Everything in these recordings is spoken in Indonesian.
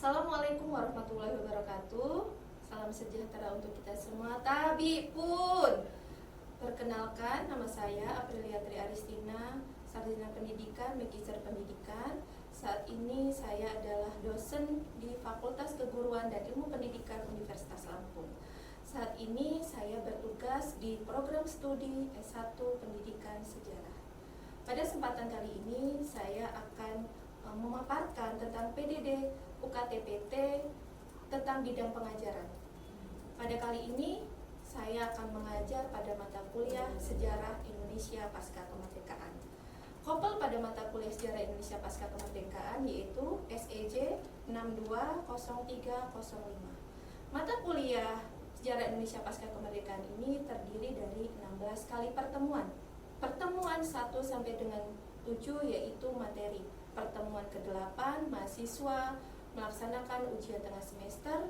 Assalamualaikum warahmatullahi wabarakatuh. Salam sejahtera untuk kita semua. Tabi pun. Perkenalkan, nama saya Aprilia Tri Aristina, Sarjana Pendidikan, Magister Pendidikan. Saat ini saya adalah dosen di Fakultas Keguruan dan Ilmu Pendidikan Universitas Lampung. Saat ini saya bertugas di program studi S1 Pendidikan Sejarah. Pada kesempatan kali ini saya akan memaparkan tentang PDD UKT-PT tentang bidang pengajaran. Pada kali ini saya akan mengajar pada mata kuliah Sejarah Indonesia Pasca Kemerdekaan. Kopel pada mata kuliah Sejarah Indonesia Pasca Kemerdekaan yaitu SEJ 620305. Mata kuliah Sejarah Indonesia Pasca Kemerdekaan ini terdiri dari 16 kali pertemuan. Pertemuan 1 sampai dengan 7 yaitu materi. Pertemuan ke-8 mahasiswa melaksanakan ujian tengah semester.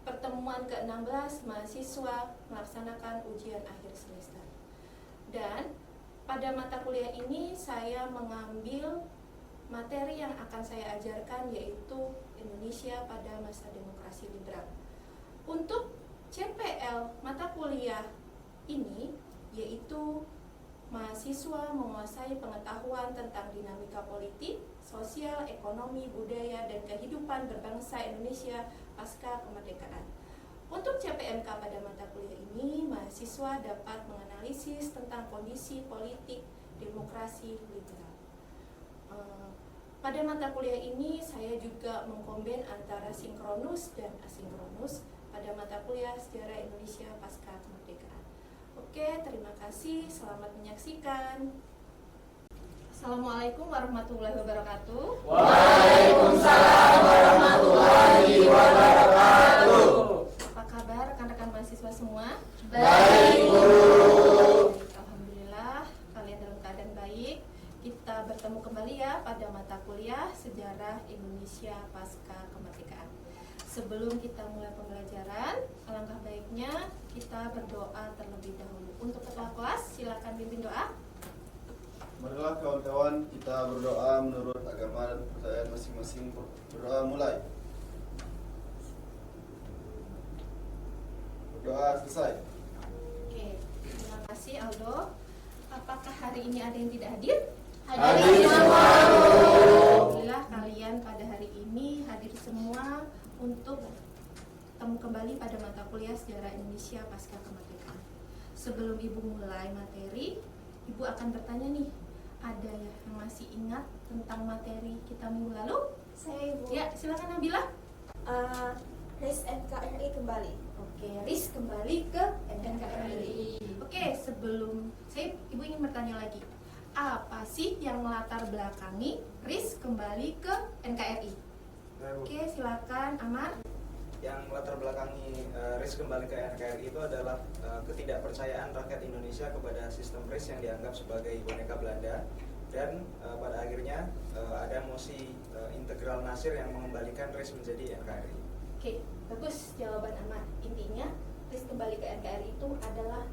Pertemuan ke-16 mahasiswa melaksanakan ujian akhir semester. Dan pada mata kuliah ini saya mengambil materi yang akan saya ajarkan yaitu Indonesia pada masa demokrasi liberal. Untuk CPL mata kuliah ini yaitu mahasiswa menguasai pengetahuan tentang dinamika politik, sosial, ekonomi, budaya, dan kehidupan berbangsa Indonesia pasca kemerdekaan. Untuk CPMK pada mata kuliah ini, mahasiswa dapat menganalisis tentang kondisi politik demokrasi liberal. Pada mata kuliah ini, saya juga mengkombin antara sinkronus dan asinkronus pada mata kuliah Sejarah Indonesia pasca kemerdekaan. Oke, terima kasih. Selamat menyaksikan. Assalamualaikum warahmatullahi wabarakatuh. Waalaikumsalam warahmatullahi wabarakatuh. Apa kabar rekan-rekan mahasiswa semua? Baik, Guru. Alhamdulillah, kalian dalam keadaan baik. Kita bertemu kembali ya pada mata kuliah Sejarah Indonesia Pasca Kemerdekaan. Sebelum kita mulai pembelajaran, alangkah baiknya kita berdoa terlebih dahulu. Untuk ketua kelas, silakan pimpin doa. Marilah kawan-kawan kita berdoa menurut agama dan kepercayaan masing-masing. Berdoa mulai. Berdoa selesai. Oke, terima kasih Aldo. Apakah hari ini ada yang tidak hadir? Hadir semua. Alhamdulillah kalian pada hari ini hadir semua untuk ketemu kembali pada mata kuliah Sejarah Indonesia Pasca Kemerdekaan. Sebelum Ibu mulai materi, Ibu akan bertanya nih, ada yang masih ingat tentang materi kita minggu lalu? Saya Ibu. Ya, silakan Nabila. RIS NKRI kembali. Oke, RIS kembali ke NKRI. Oke, sebelum Ibu ingin bertanya lagi. Apa sih yang melatar belakangi RIS kembali ke NKRI? Oke, silakan Amar. Yang latar belakangi RIS kembali ke NKRI itu adalah ketidakpercayaan rakyat Indonesia kepada sistem RIS yang dianggap sebagai boneka Belanda, dan pada akhirnya ada mosi integral Nasir yang mengembalikan RIS menjadi NKRI. Oke, bagus jawaban Amar. Intinya RIS kembali ke NKRI itu adalah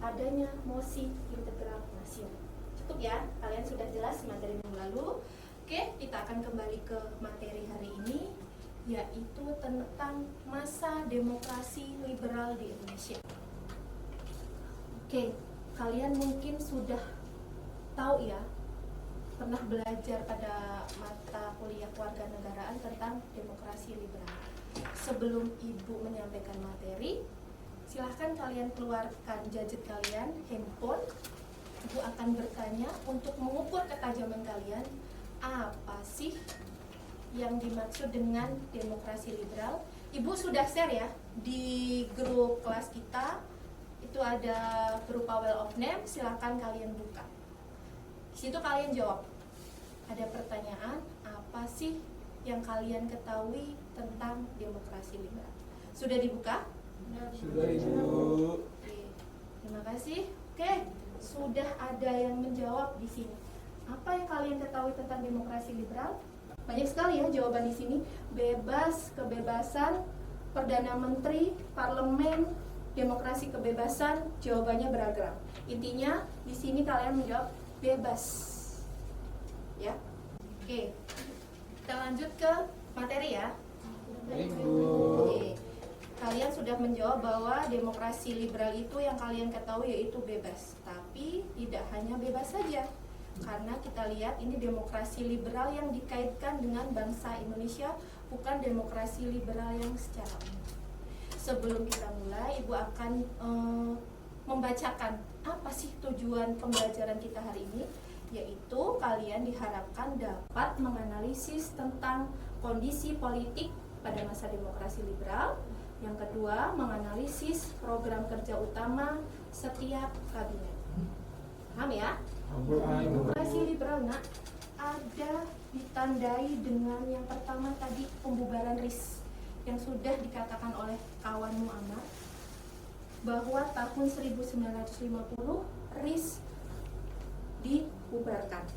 adanya mosi integral Nasir. Cukup ya, kalian sudah jelas materi minggu lalu. Oke, kita akan kembali ke materi hari ini, yaitu tentang masa demokrasi liberal di Indonesia. Oke, kalian mungkin sudah tahu ya, pernah belajar pada mata kuliah kewarganegaraan tentang demokrasi liberal. Sebelum Ibu menyampaikan materi, silahkan kalian keluarkan gadget kalian, handphone. Ibu akan bertanya untuk mengukur ketajaman kalian, apa sih yang dimaksud dengan demokrasi liberal. Ibu sudah share ya di grup kelas kita, itu ada berupa well of name, silakan kalian buka. Di situ kalian jawab, ada pertanyaan, apa sih yang kalian ketahui tentang demokrasi liberal. Sudah dibuka? Sudah, Ibu. Oke, terima kasih. Oke, sudah ada yang menjawab di sini. Apa yang kalian ketahui tentang demokrasi liberal? Banyak sekali ya jawaban di sini. Bebas, kebebasan, perdana menteri, parlemen, demokrasi, kebebasan. Jawabannya beragam. Intinya di sini kalian menjawab bebas. Ya. Oke. Kita lanjut ke materi ya. Baik, Bu. Oke. Kalian sudah menjawab bahwa demokrasi liberal itu yang kalian ketahui yaitu bebas. Tapi tidak hanya bebas saja. Karena kita lihat ini demokrasi liberal yang dikaitkan dengan bangsa Indonesia, bukan demokrasi liberal yang secara umum. Sebelum kita mulai, Ibu akan membacakan apa sih tujuan pembelajaran kita hari ini, yaitu kalian diharapkan dapat menganalisis tentang kondisi politik pada masa demokrasi liberal. Yang kedua, menganalisis program kerja utama setiap kabinet. Paham ya? Demokrasi liberal, nak, ada ditandai dengan yang pertama tadi, pembubaran RIS yang sudah dikatakan oleh kawanmu Amar bahwa tahun 1950 RIS dibubarkan.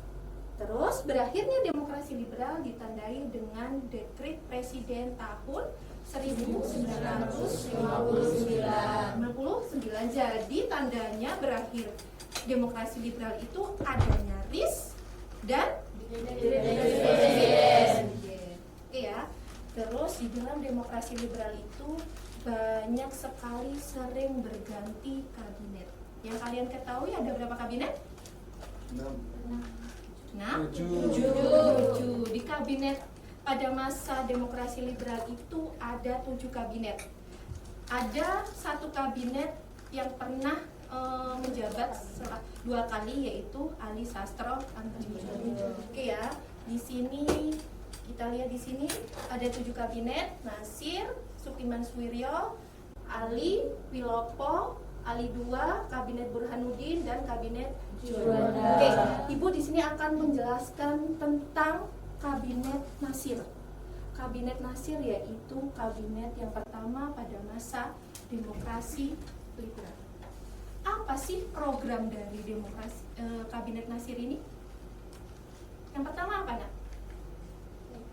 Terus berakhirnya demokrasi liberal ditandai dengan dekret presiden tahun 1959. Jadi tandanya berakhir demokrasi liberal itu adanya RIS dan presiden. Oke ya. Terus di dalam demokrasi liberal itu banyak sekali sering berganti kabinet. Yang kalian ketahui ada berapa kabinet? 6. 7. Di kabinet pada masa demokrasi liberal itu ada 7 kabinet. Ada satu kabinet yang pernah menjabat 2 kali, yaitu Ali Sastro Antoniadi. Oke ya, di sini kita lihat di sini ada 7 kabinet: Nasir, Sukiman Suwiryo, Ali, Wilopo, Ali II, kabinet Burhanuddin, dan kabinet Juanda. Oke, Ibu di sini akan menjelaskan tentang kabinet Nasir. Kabinet Nasir yaitu kabinet yang pertama pada masa demokrasi liberal. Apa sih program dari demokrasi kabinet Nasir ini? Yang pertama apa, nak?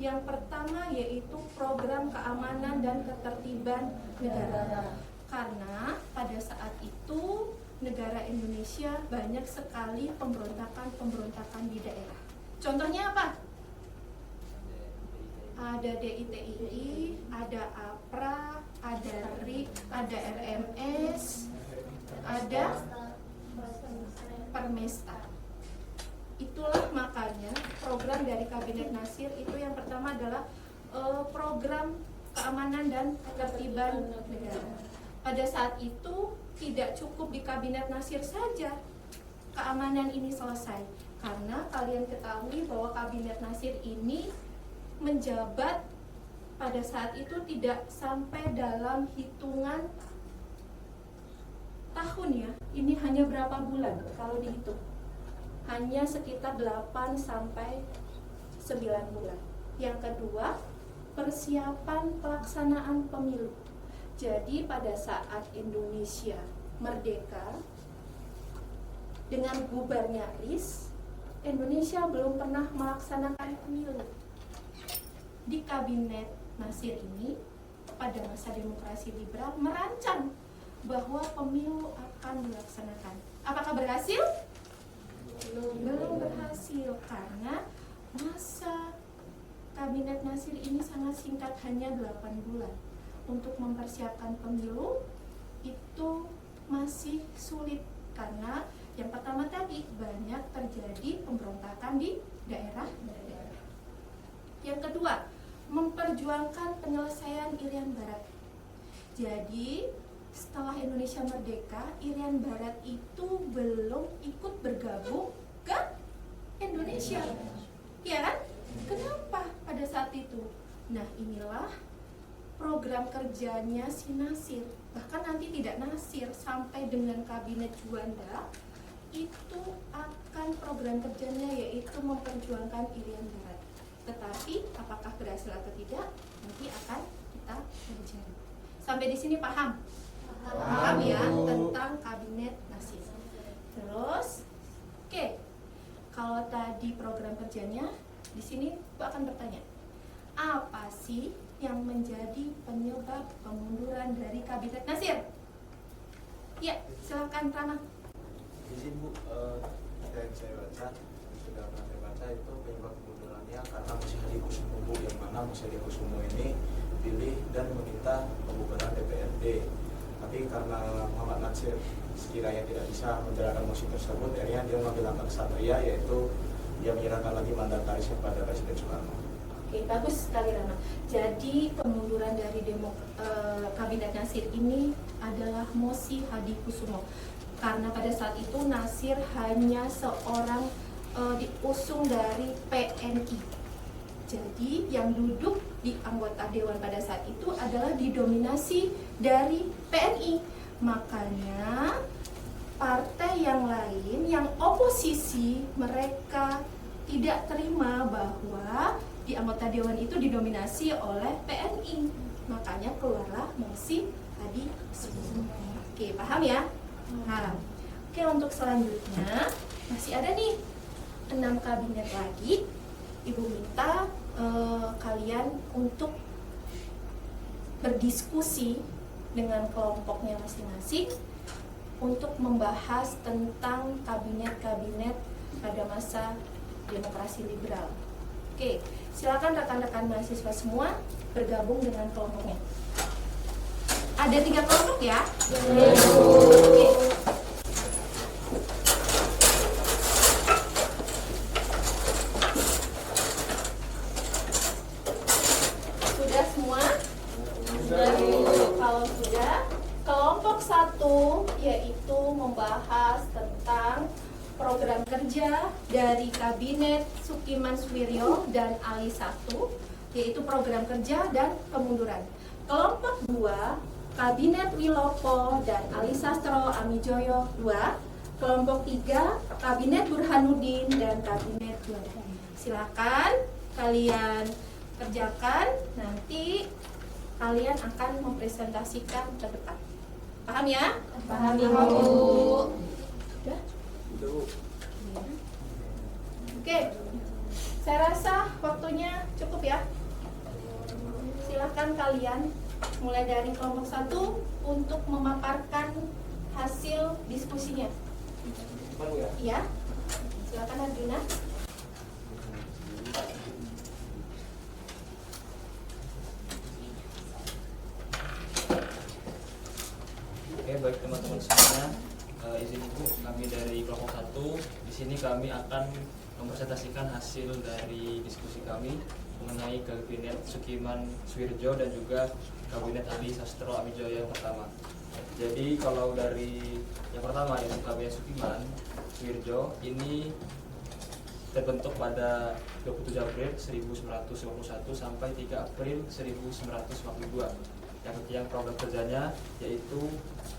Yang pertama yaitu program keamanan dan ketertiban negara. Karena pada saat itu negara Indonesia banyak sekali pemberontakan di daerah. Contohnya apa? Ada DITII, ada APRA, ada RIK, ada RMS, ada Permesta. Itulah makanya program dari kabinet Nasir itu yang pertama adalah program keamanan dan ketertiban negara. Pada saat itu tidak cukup di kabinet Nasir saja keamanan ini selesai, karena kalian ketahui bahwa kabinet Nasir ini menjabat pada saat itu tidak sampai dalam hitungan tahun ya. Ini hanya berapa bulan kalau dihitung? Hanya sekitar 8 sampai 9 bulan. Yang kedua, persiapan pelaksanaan pemilu. Jadi pada saat Indonesia merdeka, dengan bubarnya RIS, Indonesia belum pernah melaksanakan pemilu. Di kabinet Nasir ini, pada masa demokrasi liberal, merancang bahwa pemilu akan dilaksanakan. Apakah berhasil? Belum berhasil, karena masa kabinet Nasir ini sangat singkat, hanya 8 bulan. Untuk mempersiapkan pemilu itu masih sulit, karena yang pertama tadi banyak terjadi pemberontakan di daerah-daerah. Yang kedua, memperjuangkan penyelesaian Irian Barat. Jadi setelah Indonesia merdeka, Irian Barat itu belum ikut bergabung ke Indonesia, ya kan? Kenapa pada saat itu? Nah, inilah program kerjanya si Nasir. Bahkan nanti tidak Nasir, sampai dengan kabinet Juanda itu akan program kerjanya yaitu memperjuangkan Irian Barat. Tetapi apakah berhasil atau tidak, nanti akan kita bicara. Sampai di sini paham? Paham ya tentang kabinet Nasir. Terus, oke, kalau tadi program kerjanya, di sini aku akan bertanya, apa sih yang menjadi penyebab pemunduran dari kabinet Nasir? Ya, silakan Rama. Di sini Bu, yang saya baca, sudah pernah saya baca itu penyebab kemundurannya karena Musyadi Kusumo Bu, yang mana Musyadi Kusumo ini dipilih dan meminta pembubaran DPRD. Tapi karena Muhammad Natsir sekiranya tidak bisa menjalankan mosi tersebut, akhirnya dia mengambil langkah kesatria, yaitu dia menyerahkan lagi mandatarisnya kepada Presiden Soekarno. Oke, bagus sekali Rama. Jadi pemunduran dari Kabinet Nasir ini adalah mosi Hadi Kusumo. Karena pada saat itu Nasir hanya seorang diusung dari PNI. Jadi yang duduk di anggota dewan pada saat itu adalah didominasi dari PNI. Makanya partai yang lain yang oposisi mereka tidak terima bahwa di anggota dewan itu didominasi oleh PNI. Makanya keluarlah mosi Hadi Kusumo. Oke, paham ya? Nah, oke, untuk selanjutnya masih ada nih 6 kabinet lagi. Ibu minta kalian untuk berdiskusi dengan kelompoknya masing-masing untuk membahas tentang kabinet-kabinet pada masa demokrasi liberal. Oke, silakan rekan-rekan mahasiswa semua bergabung dengan kelompoknya. Ada 3 kelompok ya? Oke. Sudah semua? Kalau sudah, kelompok 1 yaitu membahas tentang program kerja dari Kabinet Sukiman Suwiryo dan Ali 1, yaitu program kerja dan kemunduran. Kelompok 2, Kabinet Wilopo dan Ali Sastro Amijoyo 2. Kelompok 3, Kabinet Burhanuddin dan Kabinet Juanda. Silakan kalian kerjakan, nanti kalian akan mempresentasikan ke depan. Paham ya? Paham Ibu. Sudah? Oke, saya rasa waktunya cukup ya. Silahkan kalian mulai dari kelompok 1 untuk memaparkan hasil diskusinya. Iya, silakan Arjuna. Oke, baik teman-teman semuanya, izin Ibu, kami dari kelompok 1 di sini kami akan mempresentasikan hasil dari diskusi kami mengenai Kabinet Sukiman Suwirjo dan juga Kabinet Ali Sastro Amijoyo yang pertama. Jadi kalau dari yang pertama yaitu Kabinet Sukiman Suwirjo ini terbentuk pada 27 April 1951 sampai 3 April 1952. Yang program kerjanya yaitu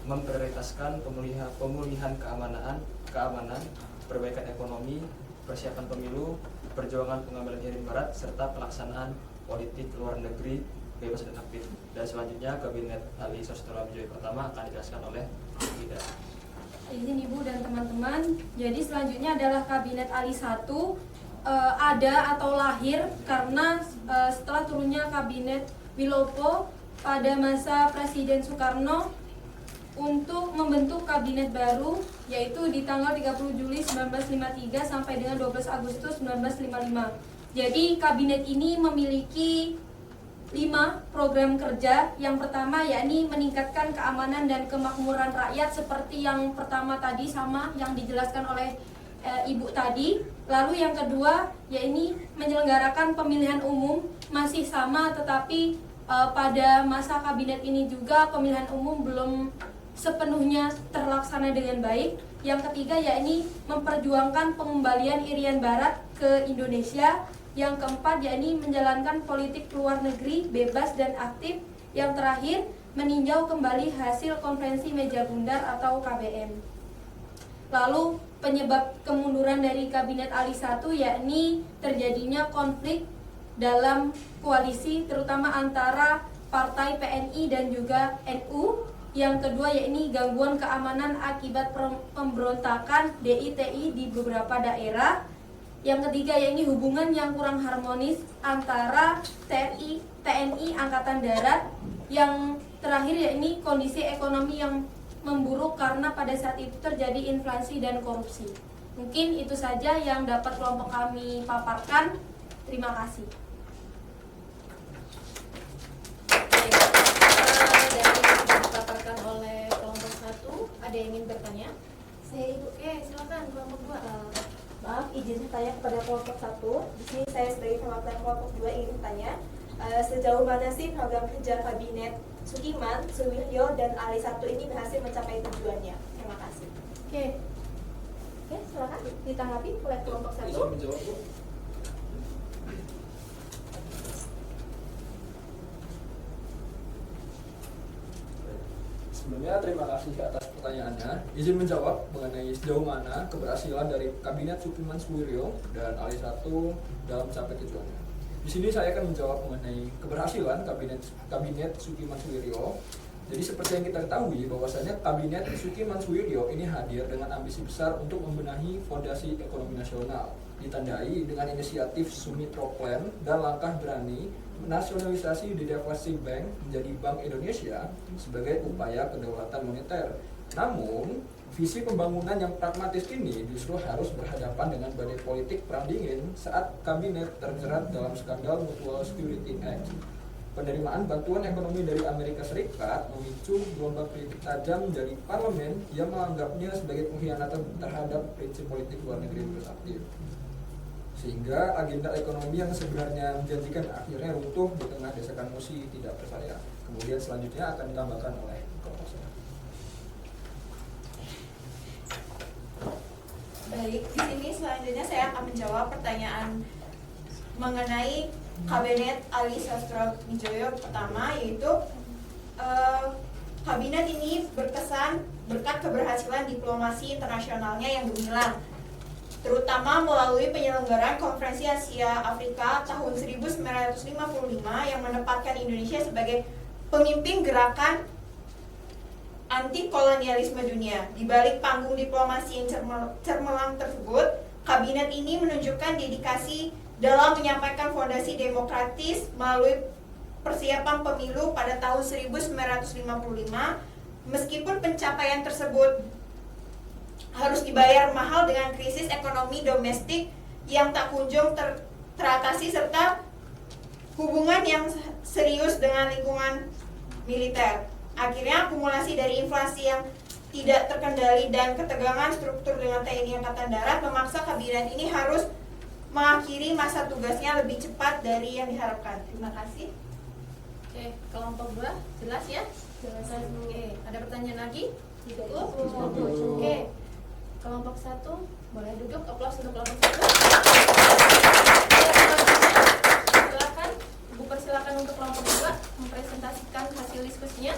memprioritaskan pemulihan keamanan, perbaikan ekonomi, persiapan pemilu, perjuangan pengambilan Irian Barat, serta pelaksanaan politik luar negeri bebas dan aktif. Dan selanjutnya Kabinet Ali Sastro Amijoyo pertama akan dijelaskan oleh Ida. Izin Ibu dan teman-teman, jadi selanjutnya adalah Kabinet Ali 1 ada atau lahir karena setelah turunnya Kabinet Wilopo pada masa Presiden Soekarno untuk membentuk kabinet baru, yaitu di tanggal 30 Juli 1953 sampai dengan 12 Agustus 1955. Jadi kabinet ini memiliki 5 program kerja. Yang pertama yakni meningkatkan keamanan dan kemakmuran rakyat seperti yang pertama tadi sama yang dijelaskan oleh Ibu tadi. Lalu yang kedua yakni menyelenggarakan pemilihan umum, masih sama tetapi pada masa kabinet ini juga pemilihan umum belum sepenuhnya terlaksana dengan baik. Yang ketiga yakni memperjuangkan pengembalian Irian Barat ke Indonesia. Yang keempat yakni menjalankan politik luar negeri bebas dan aktif. Yang terakhir meninjau kembali hasil konferensi meja bundar atau KBM. Lalu penyebab kemunduran dari Kabinet Ali 1 yakni terjadinya konflik dalam koalisi terutama antara partai PNI dan juga NU. Yang kedua yakni gangguan keamanan akibat pemberontakan DITI di beberapa daerah. Yang ketiga yakni hubungan yang kurang harmonis antara TNI Angkatan Darat. Yang terakhir yakni kondisi ekonomi yang memburuk karena pada saat itu terjadi inflasi dan korupsi. Mungkin itu saja yang dapat kelompok kami paparkan. Terima kasih. Saya Ibu. Oke, silakan kelompok 2. Maaf, izin bertanya kepada kelompok 1. Di sini saya sebagai perwakilan kelompok 2 ingin bertanya, sejauh mana sih program kerja kabinet Sukiman, Suwiryo, dan Ali 1 ini berhasil mencapai tujuannya? Terima kasih. Oke, Oke, silakan. ditanggapi oleh kelompok 1. Bisa menjawab, Bu? Sebelumnya terima kasih atas pertanyaannya. Izin menjawab mengenai sejauh mana keberhasilan dari Kabinet Sukiman Suwiryo dan Ali 1 dalam mencapai tujuannya. Di sini saya akan menjawab mengenai keberhasilan Kabinet Sukiman Suwiryo. Jadi seperti yang kita ketahui bahwasanya Kabinet Sukiman Suwiryo ini hadir dengan ambisi besar untuk membenahi fondasi ekonomi nasional, ditandai dengan inisiatif Sumitro Plan dan langkah berani nasionalisasi The Deposit Bank menjadi Bank Indonesia sebagai upaya kedaulatan moneter. Namun, visi pembangunan yang pragmatis ini justru harus berhadapan dengan badai politik perang dingin saat kabinet terjerat dalam skandal Mutual Security Act. Penerimaan bantuan ekonomi dari Amerika Serikat memicu gelombang kritik tajam dari parlemen yang menganggapnya sebagai pengkhianatan terhadap prinsip politik luar negeri bersaktif. Sehingga agenda ekonomi yang sebenarnya menjanjikan akhirnya runtuh di tengah desakan emosi tidak percaya. Kemudian selanjutnya akan ditambahkan oleh kelompok saya. Baik, di sini selanjutnya saya akan menjawab pertanyaan mengenai Kabinet Ali Sastrawidjoyo pertama, yaitu kabinet ini berkesan berkat keberhasilan diplomasi internasionalnya yang gemilang, terutama melalui penyelenggaraan Konferensi Asia Afrika tahun 1955 yang menempatkan Indonesia sebagai pemimpin gerakan anti kolonialisme dunia. Di balik panggung diplomasi yang cermelang tersebut, kabinet ini menunjukkan dedikasi dalam menyampaikan fondasi demokratis melalui persiapan pemilu pada tahun 1955. Meskipun pencapaian tersebut harus dibayar mahal dengan krisis ekonomi domestik yang tak kunjung teratasi serta hubungan yang serius dengan lingkungan militer. Akhirnya akumulasi dari inflasi yang tidak terkendali dan ketegangan struktur dengan TNI Angkatan Darat memaksa kabinet ini harus mengakhiri masa tugasnya lebih cepat dari yang diharapkan. Terima kasih. Oke, kelompok 2 jelas ya? Jelas. Oke, ada pertanyaan lagi? Cukup. Oke, kelompok 1 boleh duduk. Aplaus untuk kelompok 1. Silakan, Ibu persilakan untuk kelompok 2 mempresentasikan hasil diskusinya.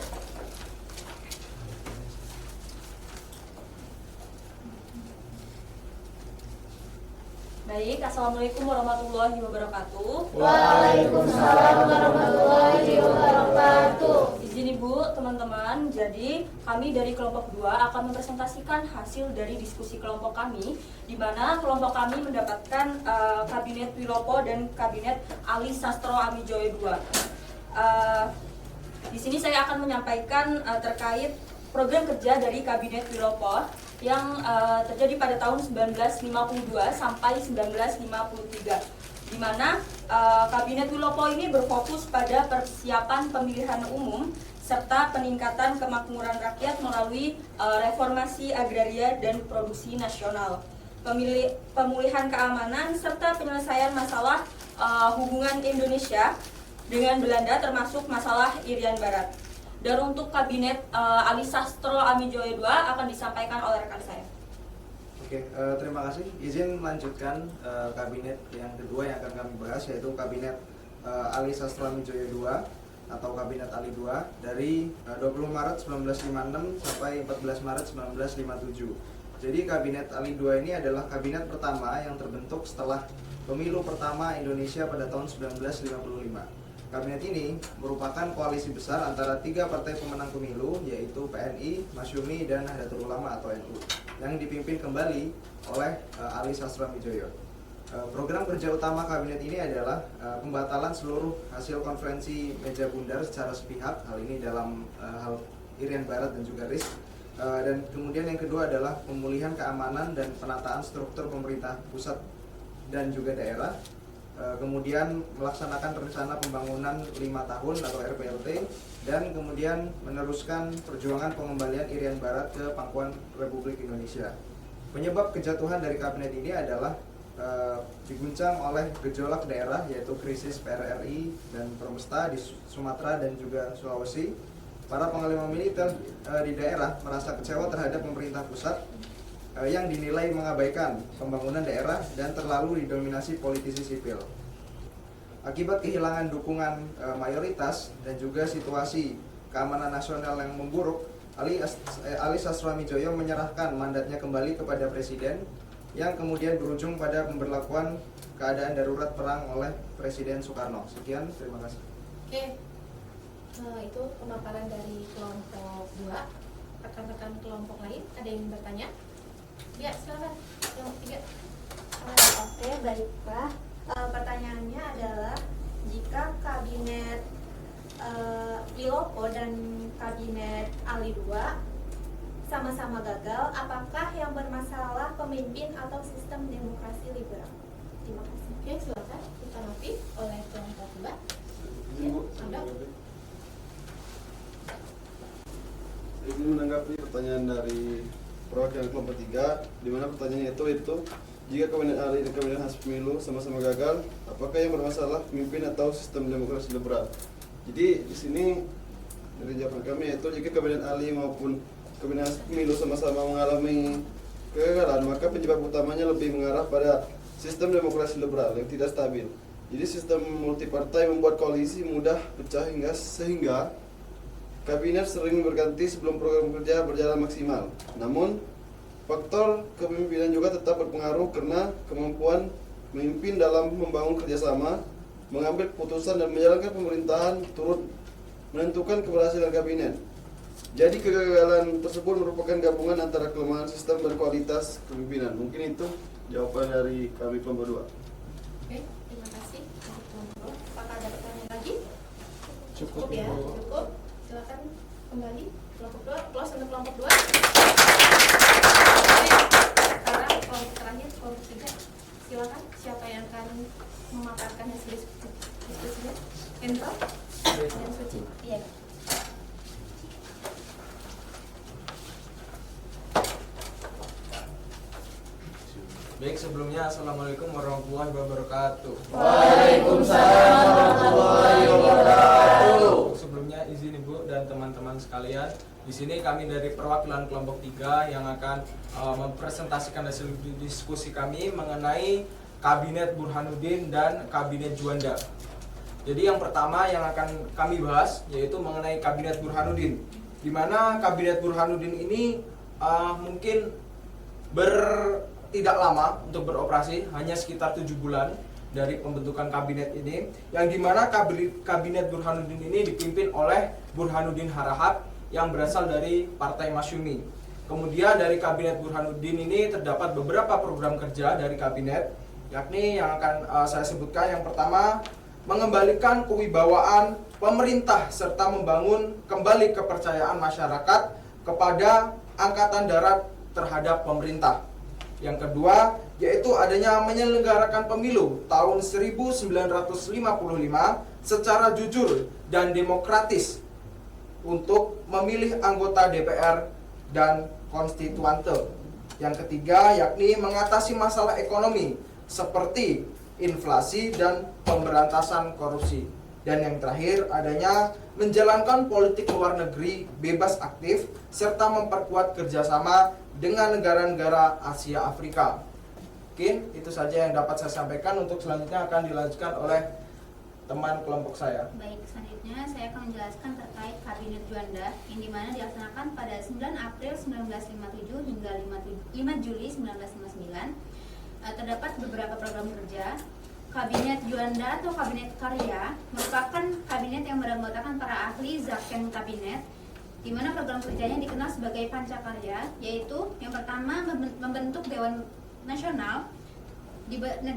Baik, Assalamualaikum warahmatullahi wabarakatuh. Waalaikumsalam warahmatullahi wabarakatuh. Izin Ibu, teman-teman, jadi kami dari kelompok 2 akan mempresentasikan hasil dari diskusi kelompok kami, di mana kelompok kami mendapatkan Kabinet Wilopo dan Kabinet Ali Sastrawidjoyo II. Di sini saya akan menyampaikan terkait program kerja dari Kabinet Wilopo yang terjadi pada tahun 1952 sampai 1953, di mana Kabinet Wilopo ini berfokus pada persiapan pemilihan umum serta peningkatan kemakmuran rakyat melalui reformasi agraria dan produksi nasional, pemulihan keamanan serta penyelesaian masalah hubungan Indonesia dengan Belanda termasuk masalah Irian Barat. Dan untuk Kabinet Ali Sastrawidjoyo II akan disampaikan oleh rekan saya. Oke, terima kasih. Izin melanjutkan kabinet yang kedua yang akan kami bahas, yaitu Kabinet Ali Sastrawidjoyo II atau Kabinet Ali II dari 20 Maret 1956 sampai 14 Maret 1957. Jadi Kabinet Ali II ini adalah kabinet pertama yang terbentuk setelah pemilu pertama Indonesia pada tahun 1955. Kabinet ini merupakan koalisi besar antara 3 partai pemenang pemilu, yaitu PNI, Masyumi, dan Nahdlatul Ulama atau NU, yang dipimpin kembali oleh Ali Sastrawidjoyo. Program kerja utama kabinet ini adalah pembatalan seluruh hasil konferensi meja bundar secara sepihak, hal ini dalam hal Irian Barat dan juga RIS. Dan kemudian yang kedua adalah pemulihan keamanan dan penataan struktur pemerintah pusat dan juga daerah. kemudian melaksanakan rencana pembangunan 5 tahun atau RPLT, dan kemudian meneruskan perjuangan pengembalian Irian Barat ke pangkuan Republik Indonesia. Penyebab kejatuhan dari kabinet ini adalah diguncang oleh gejolak daerah, yaitu krisis PRRI dan Permesta di Sumatera dan juga Sulawesi. Para panglima militer di daerah merasa kecewa terhadap pemerintah pusat yang dinilai mengabaikan pembangunan daerah dan terlalu didominasi politisi sipil. Akibat kehilangan dukungan mayoritas dan juga situasi keamanan nasional yang memburuk, Ali Sastroamidjojo menyerahkan mandatnya kembali kepada Presiden, yang kemudian berujung pada pemberlakuan keadaan darurat perang oleh Presiden Soekarno. Sekian, terima kasih. Oke, itu pemaparan dari kelompok 2. Rekan-rekan kelompok lain ada yang bertanya? Ya, silakan. Kelompok 3. Oke, baiklah. Pertanyaannya adalah, jika kabinet Wilopo dan kabinet Ali II sama-sama gagal, apakah yang bermasalah pemimpin atau sistem demokrasi liberal? Terima kasih. Oke, silakan ditanggapi oleh kelompok 2. Ibu, Anda. Saya ingin menanggapi pertanyaan dari perwakilan kelompok 3, di mana pertanyaannya itu jika kabinet Ali dan kabinet hasil pemilu sama-sama gagal, apakah yang bermasalah pemimpin atau sistem demokrasi liberal? Jadi di sini dari jawaban kami yaitu jika kabinet Ali maupun kabinet hasil pemilu sama-sama mengalami kegagalan, maka penyebab utamanya lebih mengarah pada sistem demokrasi liberal yang tidak stabil. Jadi sistem multipartai membuat koalisi mudah pecah sehingga kabinet sering berganti sebelum program kerja berjalan maksimal. Namun, faktor kepemimpinan juga tetap berpengaruh karena kemampuan memimpin dalam membangun kerjasama, mengambil keputusan dan menjalankan pemerintahan turut menentukan keberhasilan kabinet. Jadi kegagalan tersebut merupakan gabungan antara kelemahan sistem dan kualitas kepemimpinan. Mungkin itu jawaban dari kami kelompok 2. Oke, terima kasih untuk kelompok 2. Apakah ada pertanyaan lagi? Cukup, ya, Ibu. cukup. Silakan kembali kelompok 2. Close untuk kelompok 2. Sekarang kelompok terakhir, kelompok 3. Silakan, siapa yang akan memaparkan hasil diskusinya? Hendro dan Suci. Iya. Baik, sebelumnya Assalamualaikum warahmatullahi wabarakatuh. Waalaikumsalam warahmatullahi wabarakatuh. Sebelumnya izin Ibu dan teman-teman sekalian, di sini kami dari perwakilan kelompok 3 yang akan mempresentasikan hasil diskusi kami mengenai Kabinet Burhanuddin dan Kabinet Juanda. Jadi yang pertama yang akan kami bahas yaitu mengenai Kabinet Burhanuddin, di mana Kabinet Burhanuddin ini mungkin tidak lama untuk beroperasi, hanya sekitar 7 bulan dari pembentukan kabinet ini, yang dimana Kabinet Burhanuddin ini dipimpin oleh Burhanuddin Harahap yang berasal dari Partai Masyumi. Kemudian dari Kabinet Burhanuddin ini terdapat beberapa program kerja dari kabinet, yakni yang akan saya sebutkan. Yang pertama, mengembalikan kewibawaan pemerintah serta membangun kembali kepercayaan masyarakat kepada Angkatan Darat terhadap pemerintah. Yang kedua, yaitu adanya menyelenggarakan pemilu tahun 1955 secara jujur dan demokratis untuk memilih anggota DPR dan konstituante. Yang ketiga, yakni mengatasi masalah ekonomi seperti inflasi dan pemberantasan korupsi. Dan yang terakhir, adanya menjalankan politik luar negeri bebas aktif serta memperkuat kerjasama dengan negara-negara Asia Afrika. Mungkin itu saja yang dapat saya sampaikan. Untuk selanjutnya akan dilanjutkan oleh teman kelompok saya. Baik, selanjutnya saya akan menjelaskan terkait Kabinet Juanda yang dimana dilaksanakan pada 9 April 1957 hingga 5 Juli 1959. Terdapat beberapa program kerja. Kabinet Juanda atau Kabinet Karya merupakan kabinet yang beranggotakan para ahli Zaken Kabinet, di mana program kerjanya dikenal sebagai Pancakarya, yaitu yang pertama membentuk Dewan Nasional.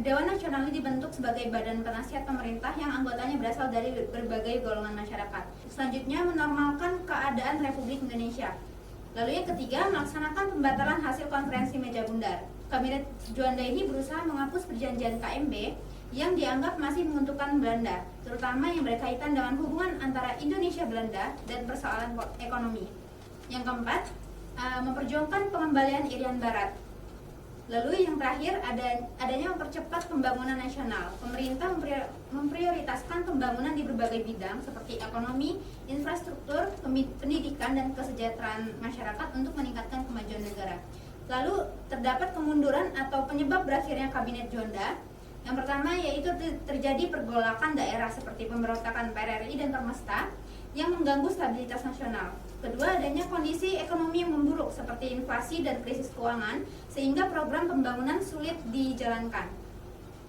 Dewan Nasional ini dibentuk sebagai badan penasihat pemerintah yang anggotanya berasal dari berbagai golongan masyarakat. Selanjutnya, menormalkan keadaan Republik Indonesia. Lalu yang ketiga, melaksanakan pembatalan hasil konferensi meja bundar. Kabinet Juanda ini berusaha menghapus perjanjian KMB yang dianggap masih menguntungkan Belanda, terutama yang berkaitan dengan hubungan antara Indonesia-Belanda dan persoalan ekonomi. Yang keempat, memperjuangkan pengembalian Irian Barat. Lalu yang terakhir, adanya mempercepat pembangunan nasional. Pemerintah memprioritaskan pembangunan di berbagai bidang seperti ekonomi, infrastruktur, pendidikan, dan kesejahteraan masyarakat untuk meningkatkan kemajuan negara. Lalu terdapat kemunduran atau penyebab berakhirnya Kabinet Juanda. Yang pertama yaitu terjadi pergolakan daerah seperti pemberontakan PRRI dan Permesta yang mengganggu stabilitas nasional. Kedua, adanya kondisi ekonomi yang memburuk seperti inflasi dan krisis keuangan sehingga program pembangunan sulit dijalankan.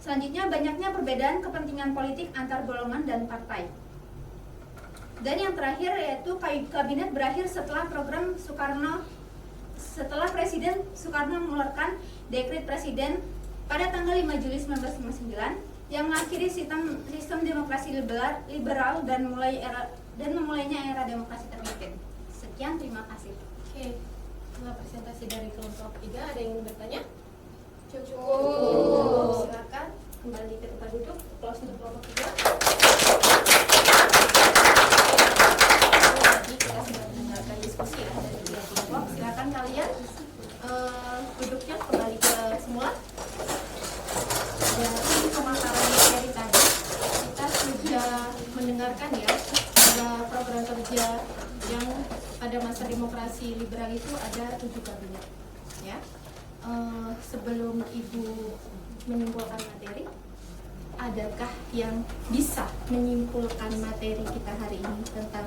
Selanjutnya, banyaknya perbedaan kepentingan politik antar golongan dan partai. Dan yang terakhir yaitu kabinet berakhir setelah Presiden Soekarno mengeluarkan dekret presiden pada tanggal 5 Juli 1959 yang mengakhiri sistem demokrasi liberal dan memulainya era demokrasi terpimpin. Sekian, terima kasih. Oke, setelah presentasi dari kelompok 3, ada yang ingin bertanya? Cukup. Silakan kembali ke tempat duduk. Close untuk kelompok 3. Jadi kita sudah mendengarkan diskusi ya dari tiga kelompok. Silakan kalian duduknya kembali ke semula. Dari pemaparan materi tadi kita sudah mendengarkan ya ada program kerja yang pada masa demokrasi liberal itu ada 7 kabinet ya. Sebelum Ibu menyimpulkan materi, adakah yang bisa menyimpulkan materi kita hari ini tentang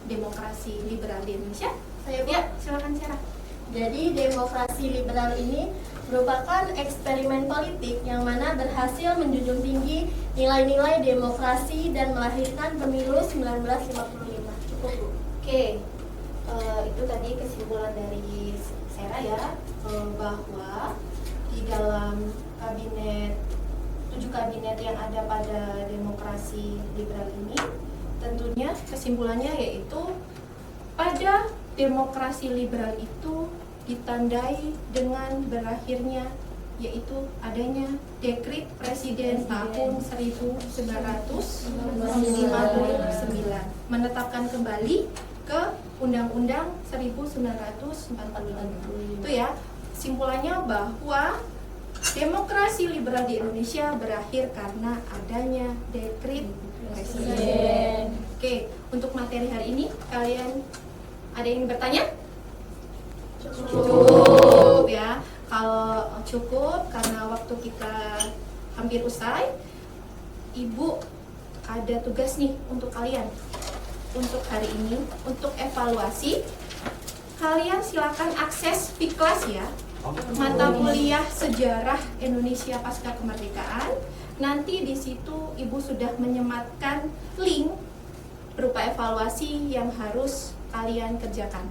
demokrasi liberal di Indonesia? Saya Bu. Ya, silakan Sarah. Jadi demokrasi liberal ini merupakan eksperimen politik yang mana berhasil menjunjung tinggi nilai-nilai demokrasi dan melahirkan pemilu 1955. Cukup Bu. Oke, itu tadi kesimpulan dari Sarah ya, bahwa di dalam kabinet 7 kabinet yang ada pada demokrasi liberal ini, tentunya kesimpulannya yaitu pada demokrasi liberal itu ditandai dengan berakhirnya yaitu adanya dekret presiden tahun 1959 menetapkan kembali ke Undang-Undang 1945. Itu ya, simpulannya bahwa demokrasi liberal di Indonesia berakhir karena adanya dekret presiden. Oke, untuk materi hari ini kalian ada yang bertanya? Cukup ya. Kalau cukup karena waktu kita hampir usai, Ibu ada tugas nih untuk kalian. Untuk hari ini, untuk evaluasi, kalian silakan akses Piklas ya, mata kuliah sejarah Indonesia pasca kemerdekaan. Nanti di situ Ibu sudah menyematkan link berupa evaluasi yang harus kalian kerjakan.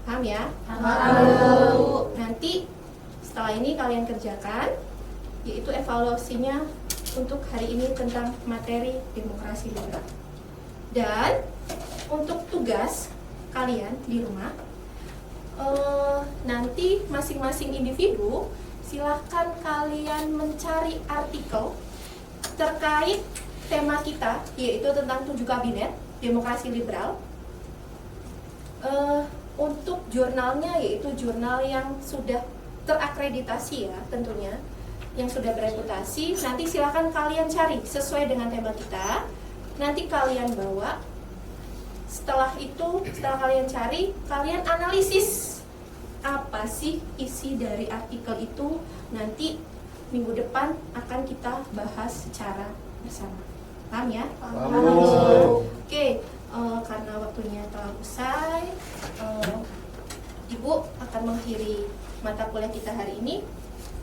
Paham ya? Paham. Nanti setelah ini kalian kerjakan, yaitu evaluasinya untuk hari ini tentang materi demokrasi liberal. Dan untuk tugas kalian di rumah, nanti masing-masing individu silahkan kalian mencari artikel terkait tema kita, yaitu tentang 7 kabinet demokrasi liberal. Untuk jurnalnya yaitu jurnal yang sudah terakreditasi ya tentunya, yang sudah bereputasi. Nanti silakan kalian cari sesuai dengan tema kita. Nanti kalian bawa. Setelah itu, setelah kalian cari, kalian analisis apa sih isi dari artikel itu. Nanti minggu depan akan kita bahas secara bersama. Paham ya? Paham. Oke, karena waktunya telah usai, Ibu akan mengakhiri mata kuliah kita hari ini.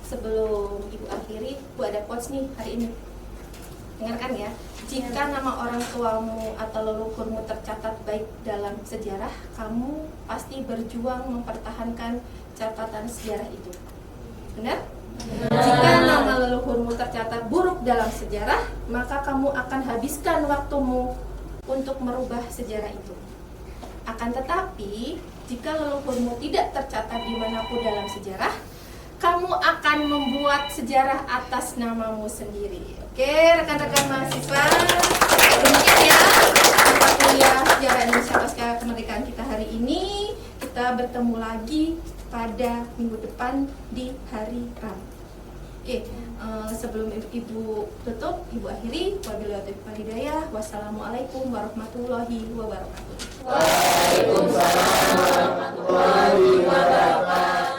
Sebelum Ibu akhiri, Bu ada quotes nih hari ini. Dengarkan ya. Jika nama orang tuamu atau leluhurmu tercatat baik dalam sejarah, kamu pasti berjuang mempertahankan catatan sejarah itu. Benar? Jika nama leluhurmu tercatat buruk dalam sejarah, maka kamu akan habiskan waktumu untuk merubah sejarah itu. Akan tetapi, jika leluhurmu tidak tercatat dimanapun dalam sejarah, kamu akan membuat sejarah atas namamu sendiri. Oke, rekan-rekan mahasiswa, demikian ya mata kuliah Sejarah Indonesia Pasca Kemerdekaan kita hari ini. Kita bertemu lagi pada minggu depan di hari Rabu. Oke, sebelum Ibu tutup, Ibu akhiri. Wabillahi taufiq wal hidayah. Wassalamualaikum warahmatullahi wabarakatuh. Waalaikumsalam warahmatullahi wabarakatuh.